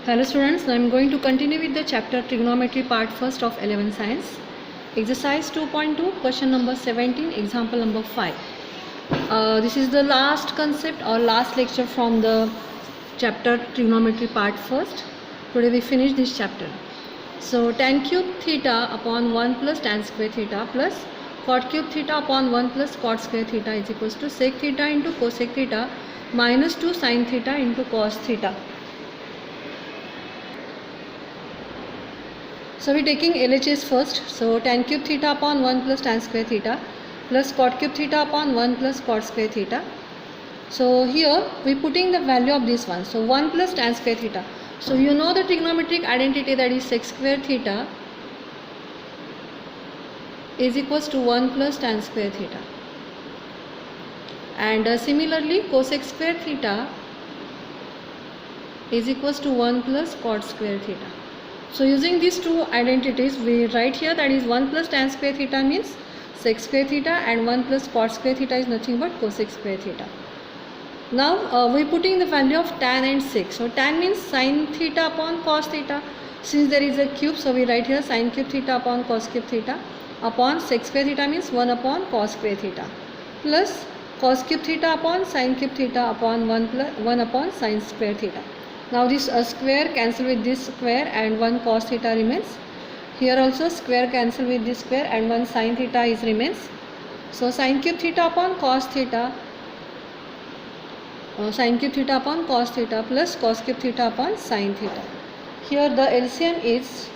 Hello students, now I am going to continue with the chapter trigonometry part first of 11 science. Exercise 2.2, question number 17, example number 5. This is the last concept or last lecture from the chapter trigonometry part first. Today we finish this chapter. So tan cube theta upon 1 plus tan square theta plus cot cube theta upon 1 plus cot square theta is equals to sec theta into cosec theta minus 2 sin theta into cos theta. So we are taking LHS first. So tan cube theta upon 1 plus tan square theta plus cot cube theta upon 1 plus cot square theta. So here we are putting the value of this one. So 1 plus tan square theta. So you know the trigonometric identity, that is sec square theta is equals to 1 plus tan square theta. And similarly cosec square theta is equals to 1 plus cot square theta. So using these two identities we write here, that is 1 plus tan square theta means sec square theta and 1 plus cot square theta is nothing but cosec square theta. Now we are putting the value of tan and sec. So tan means sin theta upon cos theta. Since there is a cube, so we write here sin cube theta upon cos cube theta upon sec square theta means 1 upon cos square theta plus cos cube theta upon sin cube theta upon 1 upon sin square theta. Now this square cancel with this square and 1 cos theta remains. Here also square cancel with this square and 1 sin theta is remains. So sin cube theta upon cos theta, sin cube theta upon cos theta plus cos cube theta upon sin theta. Here the LCM is,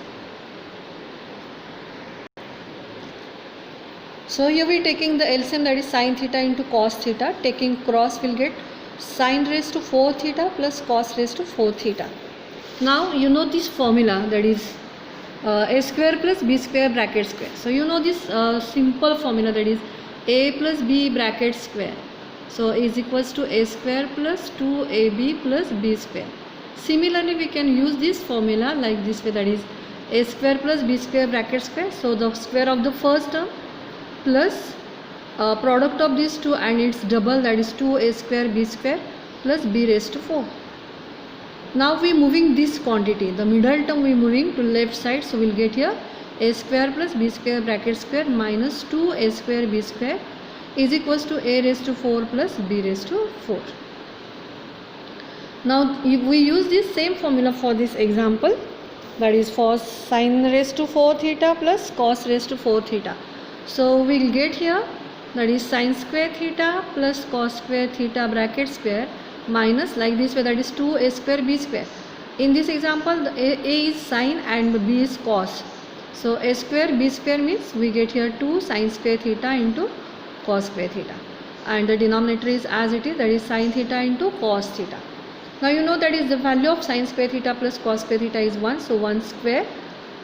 so here we are taking the LCM, that is sin theta into cos theta. Taking cross will get sin raised to 4 theta plus cos raised to 4 theta. Now you know this formula, that is a square plus b square bracket square. So you know this simple formula, that is a plus b bracket square. So is equals to a square plus 2ab plus b square. Similarly we can use this formula like this way, that is a square plus b square bracket square. So the square of the first term plus product of these two and its double, that is 2a square b square plus b raised to 4. Now we are moving this quantity, the middle term we are moving to left side. So we will get here a square plus b square bracket square minus 2a square b square is equals to a raised to 4 plus b raised to 4. Now if we use this same formula for this example, that is for sin raised to 4 theta plus cos raised to 4 theta. So we will get here, that is sin square theta plus cos square theta bracket square minus like this way, that is 2a square b square. In this example the a is sin and b is cos. So a square b square means we get here 2 sin square theta into cos square theta, and the denominator is as it is, that is sin theta into cos theta. Now you know that is the value of sin square theta plus cos square theta is 1. So 1 square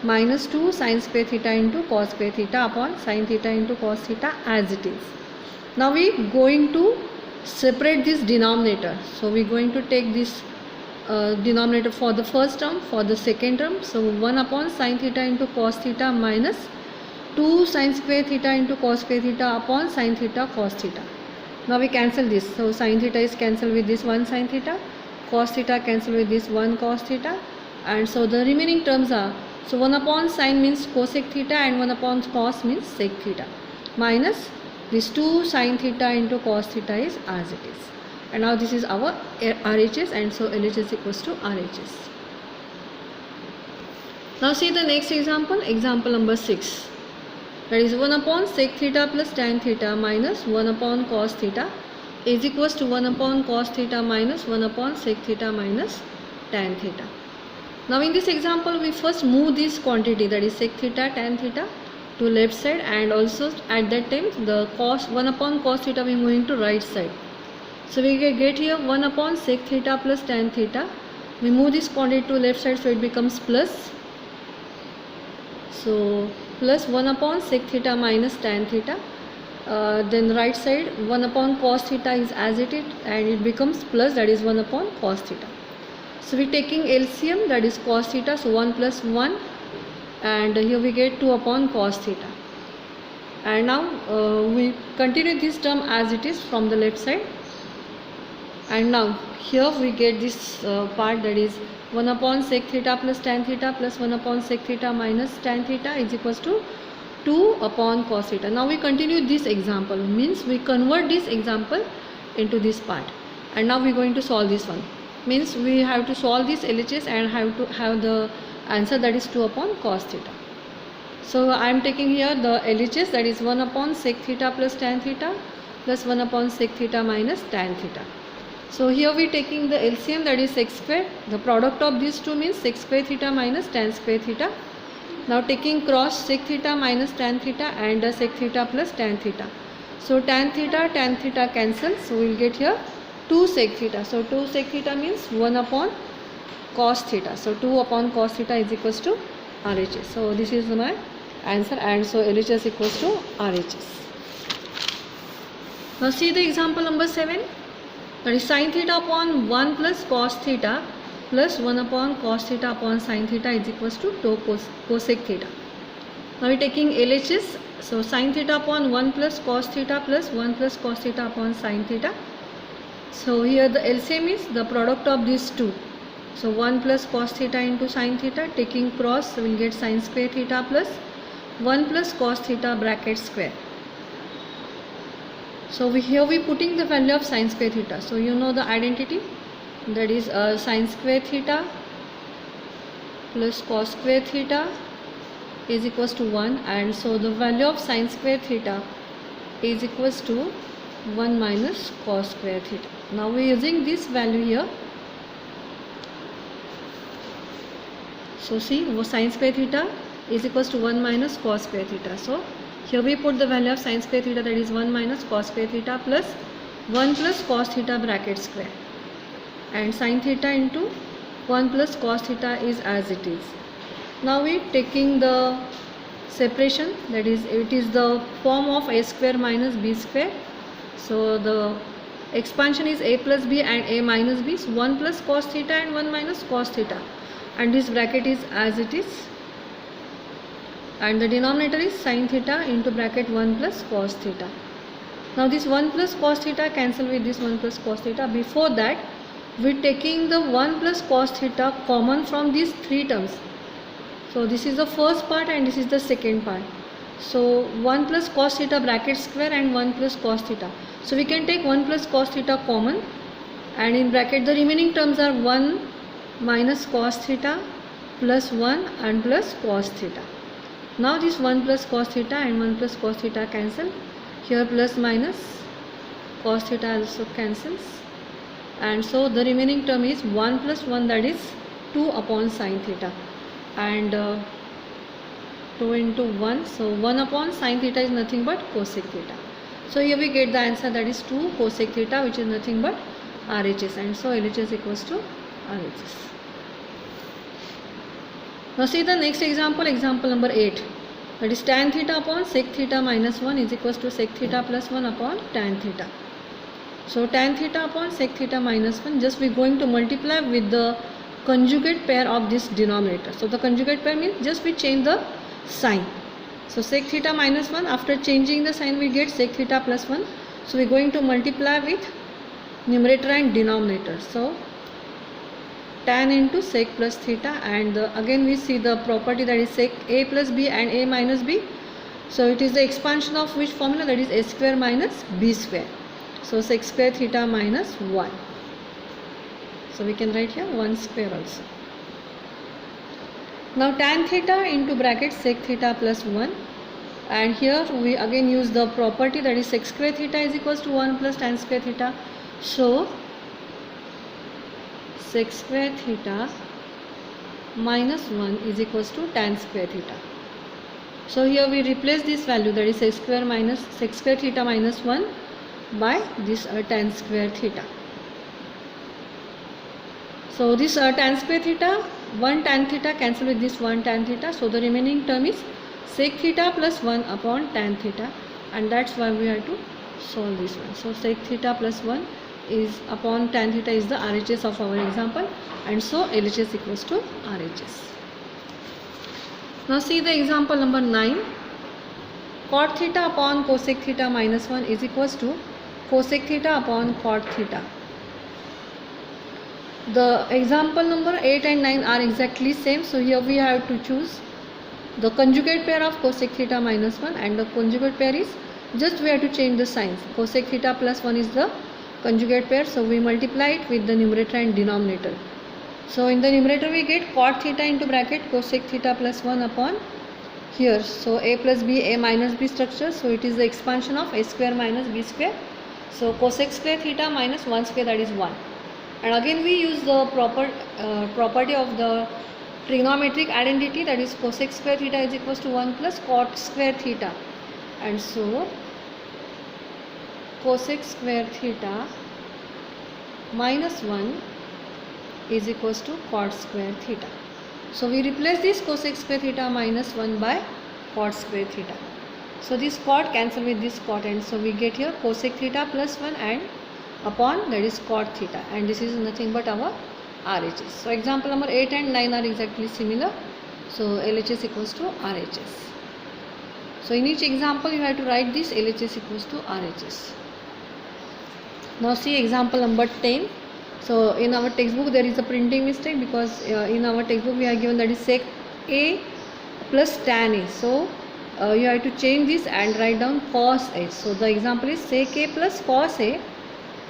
minus 2 sin square theta into cos square theta upon sin theta into cos theta as it is. Now we are going to separate this denominator. So we are going to take this denominator for the first term, for the second term. So 1 upon sin theta into cos theta minus 2 sin square theta into cos square theta upon sin theta cos theta. Now we cancel this. So sin theta is cancelled with this 1 sin theta, cos theta cancelled with this 1 cos theta, and so the remaining terms are, so 1 upon sin means cosec theta and 1 upon cos means sec theta minus this 2 sin theta into cos theta is as it is. And now this is our RHS, and so LHS equals to RHS. Now see the next example, example number 6. That is 1 upon sec theta plus tan theta minus 1 upon cos theta is equals to 1 upon cos theta minus 1 upon sec theta minus tan theta. Now in this example we first move this quantity, that is sec theta tan theta, to left side, and also at that time the cos 1 upon cos theta we are moving to right side. So we get here 1 upon sec theta plus tan theta. We move this quantity to left side, so it becomes plus. So plus 1 upon sec theta minus tan theta. Then right side 1 upon cos theta is as it is, and it becomes plus, that is 1 upon cos theta. So we are taking LCM, that is cos theta, so 1 plus 1, and here we get 2 upon cos theta. And now we continue this term as it is from the left side. And now here we get this part, that is 1 upon sec theta plus tan theta plus 1 upon sec theta minus tan theta is equals to 2 upon cos theta. Now we continue this example, means we convert this example into this part, and now we are going to solve this one. Means we have to solve this LHS and have to have the answer, that is 2 upon cos theta. So I am taking here the LHS, that is 1 upon sec theta plus tan theta plus 1 upon sec theta minus tan theta. So here we are taking the LCM, that is sec square. The product of these two means sec square theta minus tan square theta. Now taking cross sec theta minus tan theta and sec theta plus tan theta. So tan theta cancel. So we will get here 2 sec theta. So 2 sec theta means 1 upon cos theta. So 2 upon cos theta is equals to RHS. So this is my answer, and so LHS equals to RHS. Now see the example number 7. That is sin theta upon 1 plus cos theta plus 1 upon cos theta upon sin theta is equals to 2 cosec theta. Now we are taking LHS. So sin theta upon 1 plus cos theta plus 1 plus cos theta upon sin theta. So here the LCM is the product of these two. So 1 plus cos theta into sin theta, taking cross we will get sin square theta plus 1 plus cos theta bracket square. So here we putting the value of sin square theta. So you know the identity, that is sin square theta plus cos square theta is equals to 1, and so the value of sin square theta is equals to 1 minus cos square theta. Now we are using this value here. So see, sin square theta is equals to 1 minus cos square theta. So here we put the value of sin square theta, that is 1 minus cos square theta plus 1 plus cos theta bracket square, and sin theta into 1 plus cos theta is as it is. Now we taking the separation, that is it is the form of a square minus b square. So the expansion is a plus b and a minus b. So 1 plus cos theta and 1 minus cos theta, and this bracket is as it is, and the denominator is sin theta into bracket 1 plus cos theta. Now this 1 plus cos theta cancel with this 1 plus cos theta. Before that we are taking the 1 plus cos theta common from these three terms. So this is the first part and this is the second part. So 1 plus cos theta bracket square and 1 plus cos theta. So we can take 1 plus cos theta common, and in bracket the remaining terms are 1 minus cos theta plus 1 and plus cos theta. Now this 1 plus cos theta and 1 plus cos theta cancel. Here plus minus cos theta also cancels, and so the remaining term is 1 plus 1, that is 2 upon sin theta, and 2 into 1. So 1 upon sin theta is nothing but cosec theta. So here we get the answer, that is 2 cosec theta, which is nothing but RHS, and so LHS equals to RHS. Now see the next example, example number 8. That is tan theta upon sec theta minus 1 is equals to sec theta plus 1 upon tan theta. So tan theta upon sec theta minus 1, just we are going to multiply with the conjugate pair of this denominator. So the conjugate pair means just we change the sign. So sec theta minus 1, after changing the sign we get sec theta plus 1. So we are going to multiply with numerator and denominator. So tan into sec plus theta, and again we see the property, that is sec a plus b and a minus b. So it is the expansion of which formula, that is a square minus b square. So sec square theta minus 1. So we can write here 1 square also. Now tan theta into bracket sec theta plus 1, and here we again use the property, that is sec square theta is equals to 1 plus tan square theta. So sec square theta minus 1 is equals to tan square theta. So here we replace this value, that is sec square theta minus 1 by this tan square theta. So this tan square theta, 1 tan theta cancel with this 1 tan theta. So the remaining term is sec theta plus 1 upon tan theta, and that's why we have to solve this one. So sec theta plus 1 is upon tan theta is the RHS of our example, and so LHS equals to RHS. Now see the example number 9. Cot theta upon cosec theta minus 1 is equals to cosec theta upon cot theta. The example number 8 and 9 are exactly same. So here we have to choose the conjugate pair of cosec theta minus 1, and the conjugate pair is just we have to change the signs. Cosec theta plus 1 is the conjugate pair, so we multiply it with the numerator and denominator. So in the numerator we get cot theta into bracket cosec theta plus 1 upon here. So a plus b, a minus b structure. So it is the expansion of a square minus b square. So cosec square theta minus 1 square, that is 1. And again we use the property of the trigonometric identity, that is cosec square theta is equals to 1 plus cot square theta. And so cosec square theta minus 1 is equals to cot square theta. So we replace this cosec square theta minus 1 by cot square theta. So this cot cancel with this cot, and so we get here cosec theta plus 1 and upon, that is cot theta, and this is nothing but our RHS. So example number 8 and 9 are exactly similar. So LHS equals to RHS. So in each example you have to write this LHS equals to RHS. Now see example number 10. So in our textbook there is a printing mistake, because in our textbook we are given that is sec A plus tan A. So you have to change this and write down cos A. So the example is sec A plus cos A,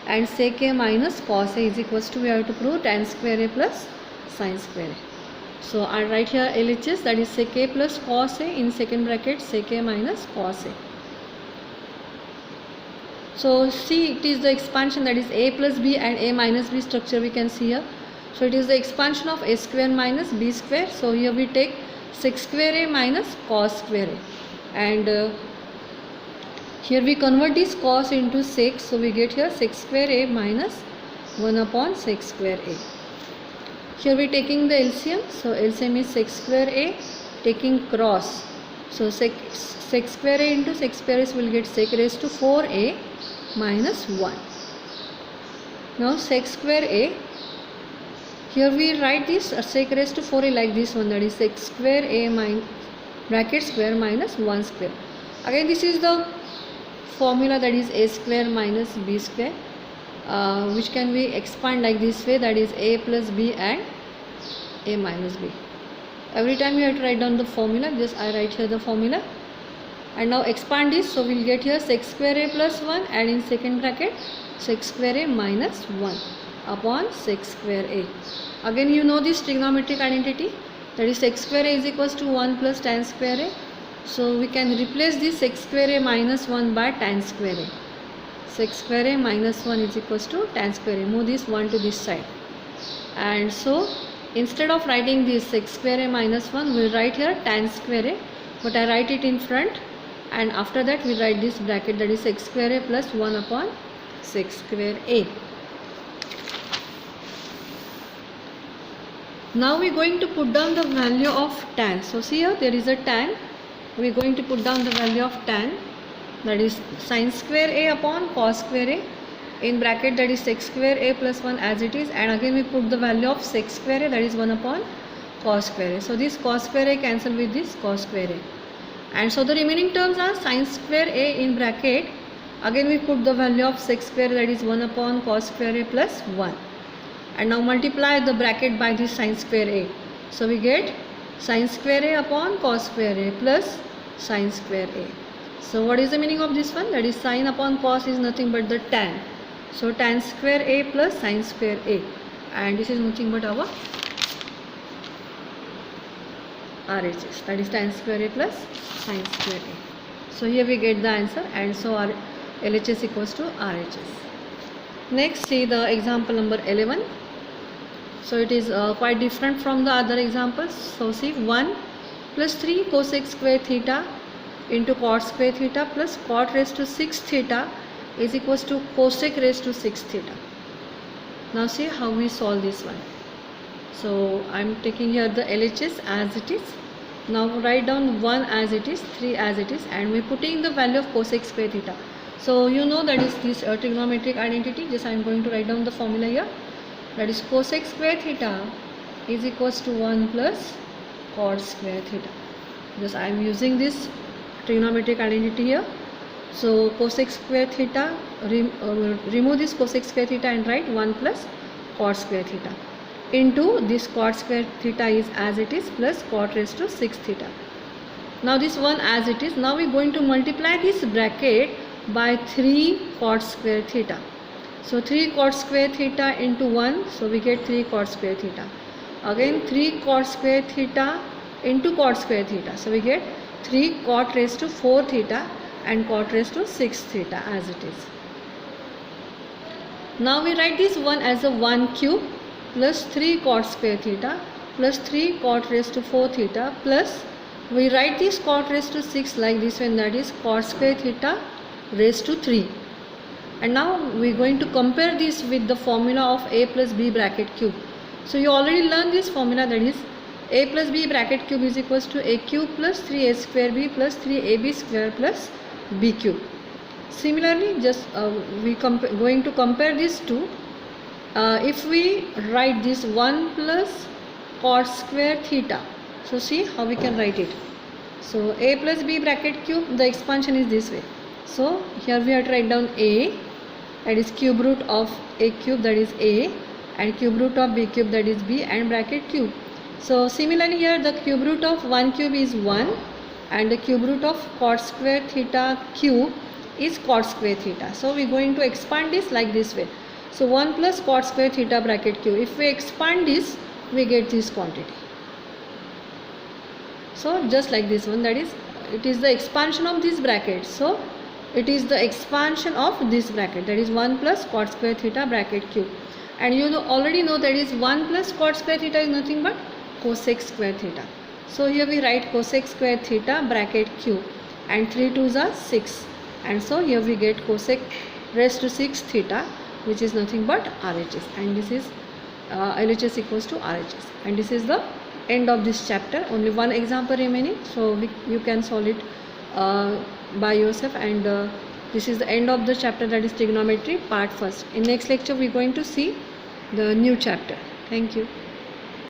and sec A minus cos A is equals to, we have to prove tan square A plus sin square A. So I write here LHS, that is sec A plus cos A in second bracket sec A minus cos A. So see, it is the expansion, that is a plus b and a minus b structure we can see here. So it is the expansion of a square minus b square. So here we take sec square A minus cos square A, and here we convert this cos into sec. So we get here sec square A minus 1 upon sec square A. Here we taking the LCM. So LCM is sec square A taking cross. So sec square A into sec square A will get sec raised to 4A minus 1. Now sec square A, here we write this sec raised to 4A like this one, that is sec square A minus bracket square minus 1 square. Again this is the formula, that is a square minus b square, which can be expand like this way, that is a plus b and a minus b. Every time you have to write down the formula, just I write here the formula, and now expand this. So we will get here sec square A plus 1, and in second bracket sec square A minus 1 upon sec square A. Again you know this trigonometric identity, that is sec square A is equals to 1 plus tan square A. So we can replace this sec square A minus 1 by tan square A. Sec square A minus 1 is equals to tan square A. Move this 1 to this side. And so instead of writing this sec square A minus 1, we will write here tan square A. But I write it in front, and after that we write this bracket, that is sec square A plus 1 upon sec square A. Now we are going to put down the value of tan. So see here there is a tan. We are going to put down the value of tan, that is sin square A upon cos square A in bracket, that is sec square A plus 1 as it is, and again we put the value of sec square A, that is 1 upon cos square A. So this cos square A cancel with this cos square A, and so the remaining terms are sin square A in bracket, again we put the value of sec square, that is 1 upon cos square A plus 1, and now multiply the bracket by this sin square A. So we get sin square A upon cos square A plus sin square A. So what is the meaning of this one? That is sin upon cos is nothing but the tan. So tan square A plus sin square A, and this is nothing but our RHS, that is tan square A plus sin square A. So here we get the answer, and so our LHS equals to RHS. Next see the example number 11. So it is quite different from the other examples. So see 1 plus 3 cosec square theta into cot square theta plus cot raised to 6 theta is equals to cosec raised to 6 theta. Now see how we solve this one. So I am taking here the LHS as it is. Now write down 1 as it is, 3 as it is, and we are putting the value of cosec square theta. So you know that is this trigonometric identity. Just I am going to write down the formula here. That is cosec square theta is equals to 1 plus cot square theta. Just I am using this trigonometric identity here. So cosec square theta, remove this cosec square theta and write 1 plus cot square theta. into this cot square theta is as it is plus cot raised to 6 theta. Now this one as it is. Now we are going to multiply this bracket by 3 cot square theta. So 3 cot square theta into 1, so we get 3 cot square theta. Again 3 cot square theta into cot square theta, so we get 3 cot raised to 4 theta and cot raised to 6 theta as it is. Now we write this one as a 1 cube plus 3 cot square theta plus 3 cot raised to 4 theta plus we write this cot raised to 6 like this one, that is cot square theta raised to 3. And now we are going to compare this with the formula of a plus b bracket cube. So you already learned this formula, that is a plus b bracket cube is equals to a cube plus 3a square b plus 3ab square plus b cube. Similarly, just we going to compare these two. If we write this 1 plus cot square theta, so see how we can write it. So a plus b bracket cube, the expansion is this way. So here we have to write down a, that is cube root of a cube, that is a, and cube root of b cube, that is b, and bracket cube. So similarly here the cube root of 1 cube is 1 and the cube root of cot square theta cube is cot square theta. So we are going to expand this like this way. So 1 plus cot square theta bracket cube, if we expand this we get this quantity. So just like this one, that is it is the expansion of this bracket. So it is the expansion of this bracket, that is 1 plus cot square theta bracket cube. And you already know that is 1 plus cot square theta is nothing but cosec square theta. So here we write cosec square theta bracket cube, and 3 2s are 6, and so here we get cosec raised to 6 theta, which is nothing but RHS, and this is LHS equals to RHS. And this is the end of this chapter. Only one example remaining, so you can solve it by yourself, and this is the end of the chapter, that is trigonometry part first. In next lecture we are going to see the new chapter. Thank you.